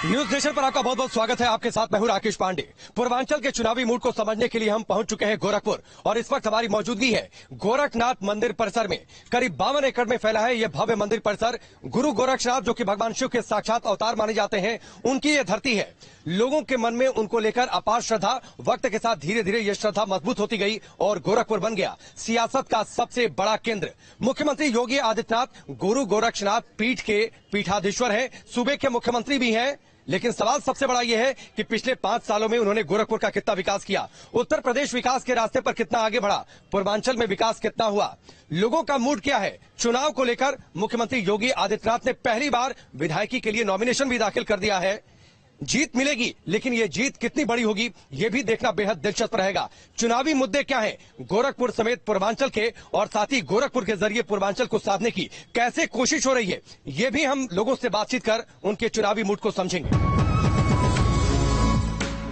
News nation पर आपका बहुत बहुत स्वागत है। आपके साथ मैं हूं राकेश पांडे। पूर्वांचल के चुनावी मूड को समझने के लिए हम पहुंच चुके हैं गोरखपुर और इस वक्त हमारी मौजूदगी है गोरखनाथ मंदिर परिसर में। करीब 52 एकड़ में फैला है यह भव्य मंदिर परिसर। गुरु गोरक्षनाथ जो कि भगवान शिव के साक्षात अवतार माने जाते हैं, उनकी ये धरती है। लोगों के मन में उनको लेकर अपार श्रद्धा। वक्त के साथ धीरे धीरे ये श्रद्धा मजबूत होती गई और गोरखपुर बन गया सियासत का सबसे बड़ा केंद्र। मुख्यमंत्री योगी आदित्यनाथ गुरु गोरक्षनाथ पीठ के पीठाधीश्वर हैं, सूबे के मुख्यमंत्री भी हैं। लेकिन सवाल सबसे बड़ा यह है कि पिछले 5 सालों में उन्होंने गोरखपुर का कितना विकास किया, उत्तर प्रदेश विकास के रास्ते पर कितना आगे बढ़ा, पूर्वांचल में विकास कितना हुआ, लोगों का मूड क्या है। चुनाव को लेकर मुख्यमंत्री योगी आदित्यनाथ ने पहली बार विधायकी के लिए नॉमिनेशन भी दाखिल कर दिया है। जीत मिलेगी, लेकिन ये जीत कितनी बड़ी होगी ये भी देखना बेहद दिलचस्प रहेगा। चुनावी मुद्दे क्या हैं, गोरखपुर समेत पूर्वांचल के, और साथ ही गोरखपुर के जरिए पूर्वांचल को साधने की कैसे कोशिश हो रही है, ये भी हम लोगों से बातचीत कर उनके चुनावी मूड को समझेंगे।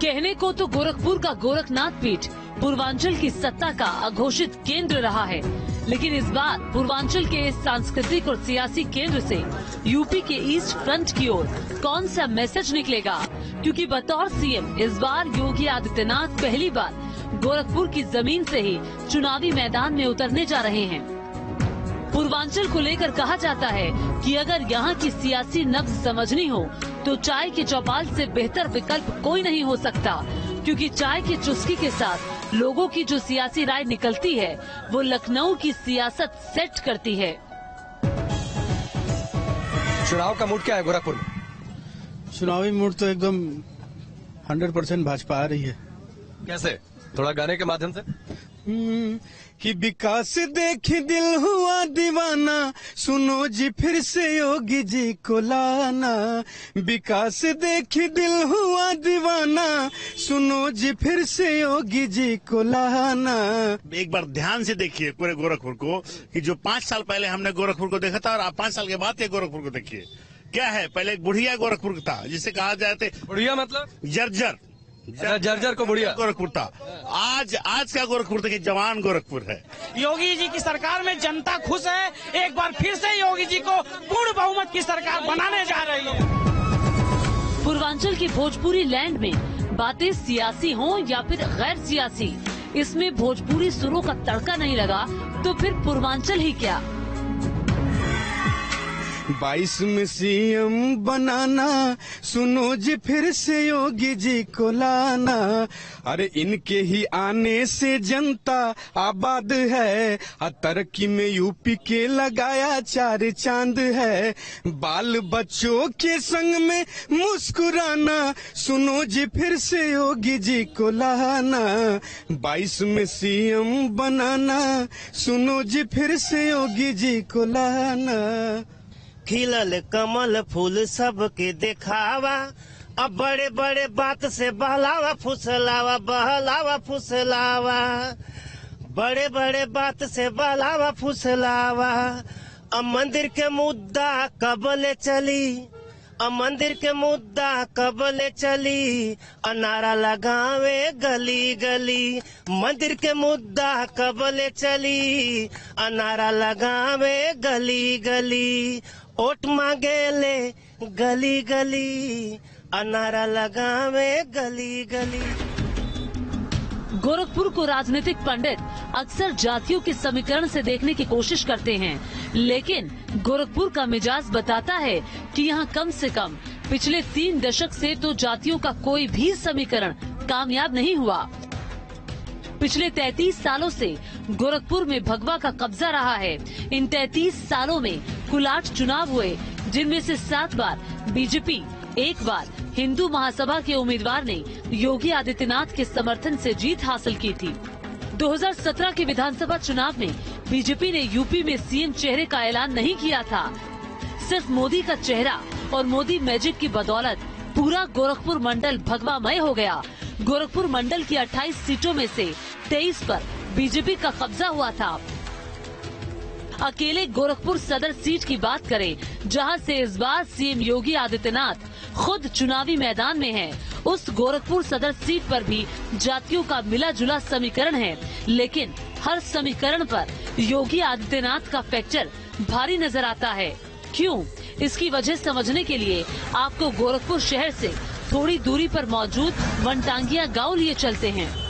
कहने को तो गोरखपुर का गोरखनाथ पीठ पूर्वांचल की सत्ता का अघोषित केंद्र रहा है, लेकिन इस बार पूर्वांचल के इस सांस्कृतिक और सियासी केंद्र से यूपी के ईस्ट फ्रंट की ओर कौन सा मैसेज निकलेगा, क्योंकि बतौर सीएम इस बार योगी आदित्यनाथ पहली बार गोरखपुर की जमीन से ही चुनावी मैदान में उतरने जा रहे हैं। पूर्वांचल को लेकर कहा जाता है कि अगर यहाँ की सियासी नब्ज समझनी हो तो चाय के चौपाल से बेहतर विकल्प कोई नहीं हो सकता, क्योंकि चाय की चुस्की के साथ लोगों की जो सियासी राय निकलती है वो लखनऊ की सियासत सेट करती है। चुनाव का मूड क्या है गोरखपुर में? चुनावी मूड तो एकदम 100% भाजपा आ रही है। कैसे? थोड़ा गाने के माध्यम से। कि विकास देख दिल हुआ दीवाना, सुनो जी फिर से योगी जी को लाना। विकास देख दिल हुआ दीवाना, सुनो जी फिर से योगी जी को लाना। एक बार ध्यान से देखिए पूरे गोरखपुर को, कि जो 5 साल पहले हमने गोरखपुर को देखा था और आप 5 साल के बाद ये गोरखपुर को देखिए क्या है। पहले एक बुढ़िया गोरखपुर था जिसे कहा जाते, बुढ़िया मतलब जर्जर जर्जर को बुढ़िया गोरखपुर था। आज का गोरखपुर देखिए जवान गोरखपुर है। योगी जी की सरकार में जनता खुश है। एक बार फिर से योगी जी को पूर्ण बहुमत की सरकार बनाने जा रही है। पूर्वांचल की भोजपुरी लैंड में बातें सियासी हों या फिर गैर सियासी, इसमें भोजपुरी सुरों का तड़का नहीं लगा तो फिर पूर्वांचल ही क्या। 22 में सीएम बनाना, सुनो जी फिर से योगी जी को लाना। अरे इनके ही आने से जनता आबाद है, तरक्की में यूपी के लगाया 4 चांद है। बाल बच्चों के संग में मुस्कुराना, सुनो जी फिर से योगी जी को लाना। 22 में सीएम बनाना, सुनो जी फिर से योगी जी को लाना। खिलल कमल फूल सबके देखावा, अब बड़े बड़े बात से बहलावा फुसलावा, बहलावा फुसलावा, बड़े बड़े बात से बहलावा फुसलावा। अब मंदिर के मुद्दा कबले चली, अब मंदिर के मुद्दा कबले चली, नारा लगावे गली गली। मंदिर के मुद्दा कबले चली, नारा लगावे गली गली। ओट मांगेले गली गली, नारा लगावे गली गली। गोरखपुर को राजनीतिक पंडित अक्सर जातियों के समीकरण से देखने की कोशिश करते हैं, लेकिन गोरखपुर का मिजाज बताता है कि यहाँ कम से कम पिछले 3 दशक से तो जातियों का कोई भी समीकरण कामयाब नहीं हुआ। पिछले 33 सालों से गोरखपुर में भगवा का कब्जा रहा है। इन 33 सालों में कुल 8 चुनाव हुए, जिनमें से 7 बार बीजेपी, 1 बार हिंदू महासभा के उम्मीदवार ने योगी आदित्यनाथ के समर्थन से जीत हासिल की थी। 2017 के विधानसभा चुनाव में बीजेपी ने यूपी में सीएम चेहरे का ऐलान नहीं किया था। सिर्फ मोदी का चेहरा और मोदी मैजिक की बदौलत पूरा गोरखपुर मंडल भगवामय हो गया। गोरखपुर मंडल की 28 सीटों में से 23 पर बीजेपी का कब्जा हुआ था। अकेले गोरखपुर सदर सीट की बात करें, जहां से इस बार सीएम योगी आदित्यनाथ खुद चुनावी मैदान में हैं, उस गोरखपुर सदर सीट पर भी जातियों का मिला जुला समीकरण है, लेकिन हर समीकरण पर योगी आदित्यनाथ का फैक्टर भारी नजर आता है। क्यों? इसकी वजह समझने के लिए आपको गोरखपुर शहर से थोड़ी दूरी पर मौजूद वनटांगिया गांव लिए चलते हैं।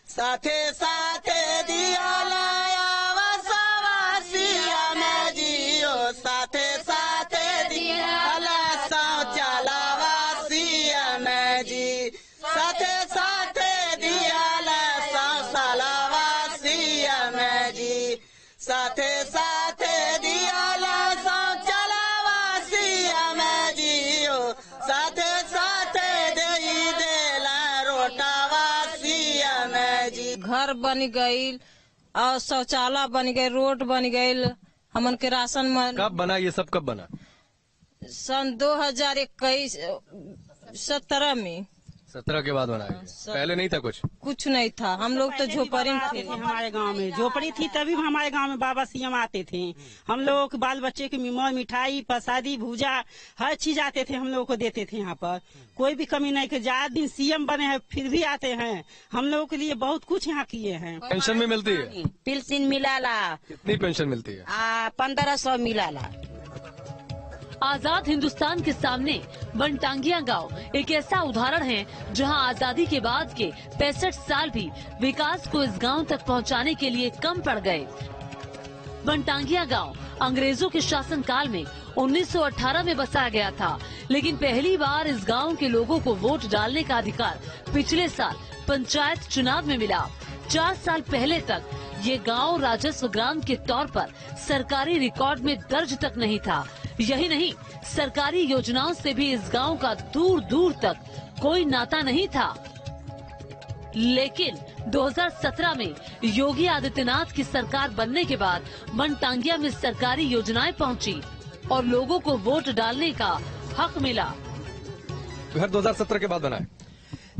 साथे साथे दिया लाया वसवासिया में जियो, साथे साथे दिया ला शौचाला वासिया में जी, साथे साथे दिया ला शौचाला वासिया में जी, साथे साथे दिया ला शौचाला वासिया में जियो, साथे साथे दे देला रोटा वासिया में जी। घर बन गईल और शौचालय बन गए, रोड बन गईल, हमन के राशन मन। कब बना ये सब, कब बना? सन 2021 17 में। 17 के बाद बना है? पहले नहीं था कुछ नहीं था, हम लोग तो झोपड़ी में थे। हमारे गांव में झोपड़ी थी, तभी हमारे गांव में बाबा सीएम आते थे। हम लोग के बाल बच्चे के मिठाई प्रसादी भूजा हर चीज आते थे, हम लोग को देते थे। यहाँ पर कोई भी कमी नहीं, ज्यादा दिन सीएम बने हैं फिर भी आते हैं, हम लोगों के लिए बहुत कुछ यहाँ किए हैं। पेंशन भी मिलती है? पेंशन मिलाला। कितनी पेंशन मिलती है? 1500 मिलाला। आजाद हिंदुस्तान के सामने वनटांगिया गांव एक ऐसा उदाहरण है जहां आजादी के बाद के 65 साल भी विकास को इस गांव तक पहुंचाने के लिए कम पड़ गए। वनटांगिया गांव अंग्रेजों के शासनकाल में 1918 में बसाया गया था, लेकिन पहली बार इस गांव के लोगों को वोट डालने का अधिकार पिछले साल पंचायत चुनाव में मिला। 4 साल पहले तक ये गांव राजस्व ग्राम के तौर पर सरकारी रिकॉर्ड में दर्ज तक नहीं था। यही नहीं, सरकारी योजनाओं से भी इस गांव का दूर दूर तक कोई नाता नहीं था। लेकिन 2017 में योगी आदित्यनाथ की सरकार बनने के बाद वनटांगिया में सरकारी योजनाएं पहुंची और लोगों को वोट डालने का हक मिला। घर 2017 के बाद बना है।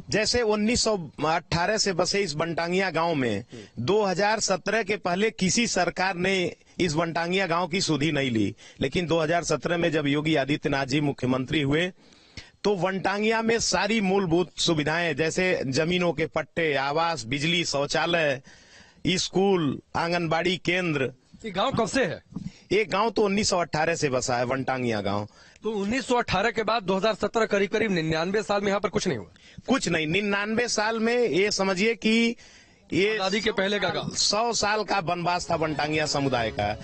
जैसे 1918 से बसे इस वनटांगिया गांव में 2017 के पहले किसी सरकार ने इस वनटांगिया गांव की सुधि नहीं ली, लेकिन 2017 में जब योगी आदित्यनाथ जी मुख्यमंत्री हुए तो वनटांगिया में सारी मूलभूत सुविधाएं जैसे जमीनों के पट्टे, आवास, बिजली, शौचालय, स्कूल, आंगनबाड़ी केंद्र। ये गांव कब से है? ये गांव तो 1918 से बसा है, वनटांगिया गांव। तो 1918 के बाद 2017 करीब करीब 99 साल में यहाँ पर कुछ नहीं हुआ? कुछ नहीं, 99 साल में ये समझिए कि ये आजादी के पहले का 100 साल का वनवास था वनटांगिया समुदाय का।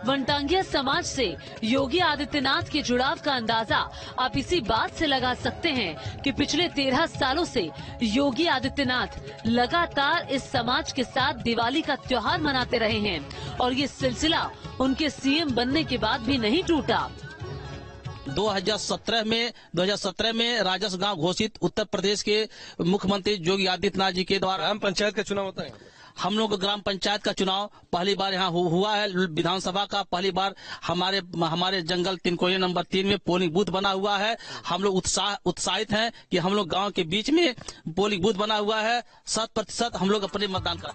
वनटांगिया समाज से योगी आदित्यनाथ के जुड़ाव का अंदाजा आप इसी बात से लगा सकते हैं कि पिछले 13 सालों से योगी आदित्यनाथ लगातार इस समाज के साथ दिवाली का त्योहार मनाते रहे हैं और ये सिलसिला उनके सीएम बनने के बाद भी नहीं टूटा। 2017 में राजस्व गांव घोषित उत्तर प्रदेश के मुख्यमंत्री योगी आदित्यनाथ जी के द्वारा ग्राम पंचायत का चुनाव होता है। हम लोग ग्राम पंचायत का चुनाव पहली बार यहाँ हुआ है। विधानसभा का पहली बार हमारे जंगल 3 कोने नंबर 3 में पोलिंग बूथ बना हुआ है। हम लोग उत्साहित हैं कि हम लोग गांव के बीच में पोलिंग बूथ बना हुआ है। 100% हम लोग अपने मतदान कर।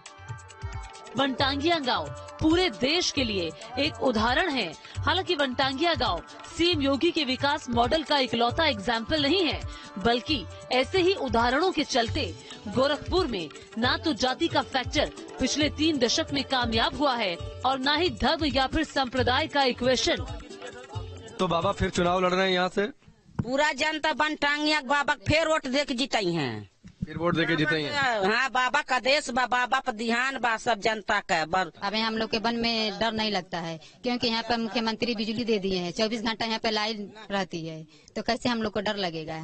वनटांगिया गांव पूरे देश के लिए एक उदाहरण है। हालांकि वनटांगिया गांव सीएम योगी के विकास मॉडल का इकलौता एग्जाम्पल नहीं है, बल्कि ऐसे ही उदाहरणों के चलते गोरखपुर में न तो जाति का फैक्टर पिछले 3 दशक में कामयाब हुआ है और न ही धर्म या फिर संप्रदाय का इक्वेशन। तो बाबा फिर चुनाव लड़ रहे हैं यहाँ से? पूरा जनता वनटांगिया बाबा फिर वोट दे के जीते हैं। फिर वोट देके जीते हैं। हाँ, बाबा का देश बा, बाबा पर ध्यान बा सब जनता का। अब हम लोग के वन में डर नहीं लगता है, क्योंकि यहाँ पर मुख्यमंत्री बिजली दे दिए हैं। 24 घंटा यहाँ पे लाइन रहती है, तो कैसे हम लोग को डर लगेगा?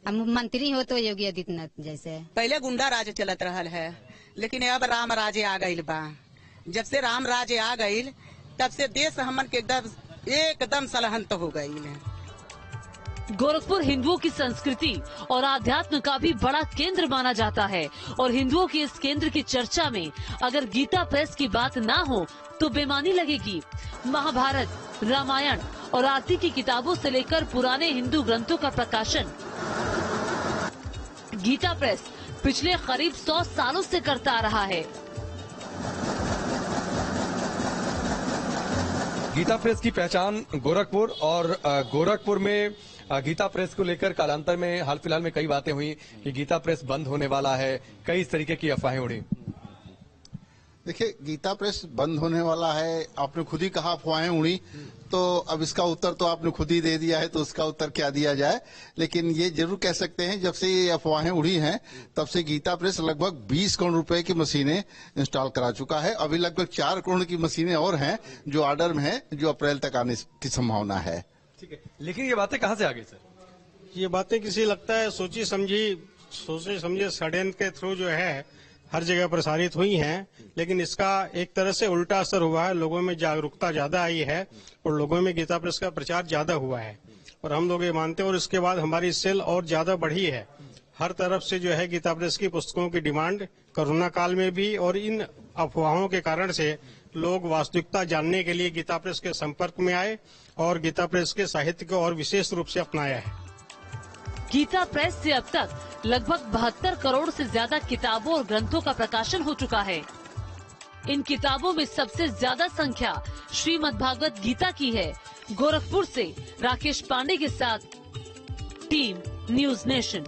हम मंत्री हो तो योगी आदित्यनाथ जैसे। पहले गुंडा राज चलत रहा है, लेकिन अब राम राजे आ गईल बा। जब से राम राजे आ गईल तब से देश हमन के एकदम सलहंत हो गईल। गोरखपुर हिंदुओं की संस्कृति और आध्यात्म का भी बड़ा केंद्र माना जाता है और हिंदुओं के इस केंद्र की चर्चा में अगर गीता प्रेस की बात ना हो तो बेमानी लगेगी। महाभारत, रामायण और आरती की किताबों से लेकर पुराने हिंदू ग्रंथों का प्रकाशन गीता प्रेस पिछले करीब 100 सालों से करता आ रहा है। गीता प्रेस की पहचान गोरखपुर और गोरखपुर में गीता प्रेस को लेकर कालांतर में हाल फिलहाल में कई बातें हुई कि गीता प्रेस बंद होने वाला है, कई इस तरीके की अफवाहें उड़ी। देखिए, गीता प्रेस बंद होने वाला है, आपने खुद ही कहा अफवाहें उड़ी, तो अब इसका उत्तर तो आपने खुद ही दे दिया है, तो उसका उत्तर क्या दिया जाए। लेकिन ये जरूर कह सकते हैं, जब से ये अफवाहें उड़ी हैं तब से गीता प्रेस लगभग 20 करोड़ रुपए की मशीनें इंस्टॉल करा चुका है। अभी लगभग 4 करोड़ की मशीनें और हैं जो ऑर्डर में हैं, जो अप्रैल तक आने की संभावना है। ठीक है, लेकिन ये बातें कहाँ से आ गई सर? ये बातें किसी लगता है सोचे समझे षड्यंत्र के थ्रू जो है हर जगह प्रसारित हुई हैं, लेकिन इसका एक तरह से उल्टा असर हुआ है। लोगों में जागरूकता ज्यादा आई है और लोगों में गीता प्रेस का प्रचार ज्यादा हुआ है और हम लोग ये मानते हैं। और इसके बाद हमारी सेल और ज्यादा बढ़ी है। हर तरफ से जो है गीता प्रेस की पुस्तकों की डिमांड कोरोना काल में भी, और इन अफवाहों के कारण से लोग वास्तविकता जानने के लिए गीता प्रेस के संपर्क में आए और गीता प्रेस के साहित्य को और विशेष रूप से अपनाया है। गीता प्रेस से अब तक लगभग 72 करोड़ से ज्यादा किताबों और ग्रंथों का प्रकाशन हो चुका है। इन किताबों में सबसे ज्यादा संख्या श्रीमद्भागवत गीता की है। गोरखपुर से राकेश पांडे के साथ टीम न्यूज़ नेशन।